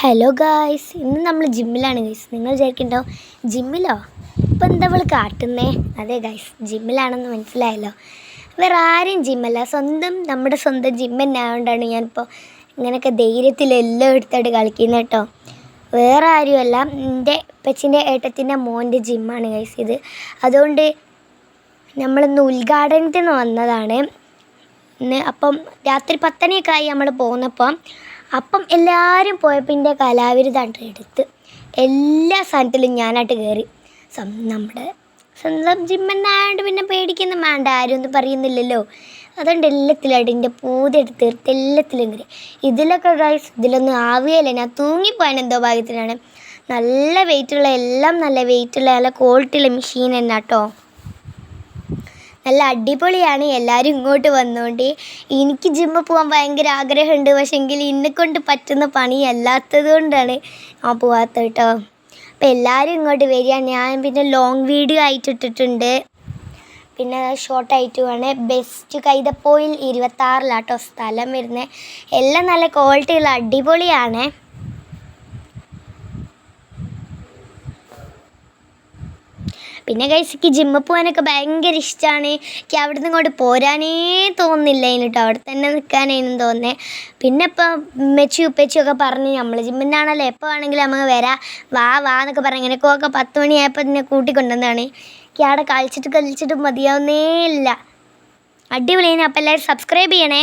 Hello guys, ഇന്ന് നമ്മൾ ജിമ്മിലാണ് guys. നിങ്ങൾ വിചാരിക്കുന്നുണ്ടോ ജിമ്മിലോ ഇപ്പം എന്താ അവൾ കാട്ടുന്നേ? അതെ ഗൈസ്, ജിമ്മിലാണെന്ന് മനസ്സിലായല്ലോ. വേറെ ആരും ജിമ്മല്ല, നമ്മുടെ സ്വന്തം ജിം തന്നെ ആയതുകൊണ്ടാണ് ഞാനിപ്പോൾ ഇങ്ങനെയൊക്കെ ധൈര്യത്തിലെല്ലാം എടുത്തിട്ട് കളിക്കുന്നത് കേട്ടോ. വേറെ ആരുമല്ല, എൻ്റെ പെച്ചിൻ്റെ ഏട്ടത്തിൻ്റെ മോൻ്റെ ജിമ്മാണ് ഗൈസ് ഇത്. അതുകൊണ്ട് നമ്മളിന്ന് ഉദ്ഘാടനത്തിന് വന്നതാണ്. അപ്പം രാത്രി 10 മണിയൊക്കെ ആയി നമ്മൾ അപ്പം എല്ലാവരും പോയപ്പോൾ എൻ്റെ കലാവിരുതാണ്ട് എടുത്ത് എല്ലാ സാധനത്തിലും ഞാനായിട്ട് കയറി. നമ്മുടെ സ്വന്തം ജിമ്മെന്നായതുകൊണ്ട് പിന്നെ പേടിക്കുന്ന വേണ്ട, ആരും ഒന്നും പറയുന്നില്ലല്ലോ. അതുകൊണ്ട് എല്ലാത്തിലായിട്ട് എൻ്റെ പൂതെടുത്ത് തീർത്ത് എല്ലാത്തിലും കയറി. ഇതിലൊക്കെ ഗൈസ് ഇതിലൊന്നും ആവുകയില്ല, ഞാൻ തൂങ്ങിപ്പോയാൻ എന്തോ ഭാഗ്യത്തിനാണ്. നല്ല വെയിറ്റുള്ള എല്ലാം നല്ല വെയിറ്റുള്ള നല്ല ക്വാളിറ്റിയുള്ള മെഷീൻ തന്നെ കേട്ടോ. നല്ല അടിപൊളിയാണ്. എല്ലാവരും ഇങ്ങോട്ട് വന്നുകൊണ്ട് എനിക്ക് ജിമ്മിൽ പോകാൻ ഭയങ്കര ആഗ്രഹമുണ്ട്, പക്ഷേ എങ്കിൽ എന്നെക്കൊണ്ട് പറ്റുന്ന പണിയല്ലാത്തത് കൊണ്ടാണ് ഞാൻ പോകാത്തത് കേട്ടോ. അപ്പോൾ എല്ലാവരും ഇങ്ങോട്ട് വരിക. ഞാൻ പിന്നെ ലോങ് വീഡിയോ ആയിട്ട് ഇട്ടിട്ടുണ്ട്, പിന്നെ ഷോർട്ടായിട്ടുമാണ്. ബെസ്റ്റ് കൈതപ്പോയിൽ 26 സ്ഥലം വരുന്നത്. എല്ലാം നല്ല ക്വാളിറ്റിയുള്ള അടിപൊളിയാണ്. പിന്നെ ഗൈസ് ജിമ്മിൽ പോകാനൊക്കെ ഭയങ്കര ഇഷ്ടമാണ്. എനിക്ക് അവിടെ നിന്ന് ഇങ്ങോട്ട് പോരാനേ തോന്നുന്നില്ല കേട്ടോ, അവിടെ തന്നെ നിൽക്കാനേനും തോന്നുന്നത്. പിന്നെ ഇപ്പം ഉപ്പച്ചിയൊക്കെ പറഞ്ഞ് നമ്മൾ ജിമ്മിനാണല്ലോ, എപ്പോൾ വേണമെങ്കിലും നമുക്ക് വരാം, വാ എന്നൊക്കെ പറഞ്ഞ് ഇങ്ങനെയൊക്കെ 10 മണിയായപ്പോൾ എന്നെ കൂട്ടിക്കൊണ്ടുവന്നതാണ്. എനിക്ക് അവിടെ കളിച്ചിട്ട് മതിയാവുന്നേ ഇല്ല. അടിപൊളിയാണ്. അപ്പോൾ എല്ലാവരും സബ്സ്ക്രൈബ് ചെയ്യണേ.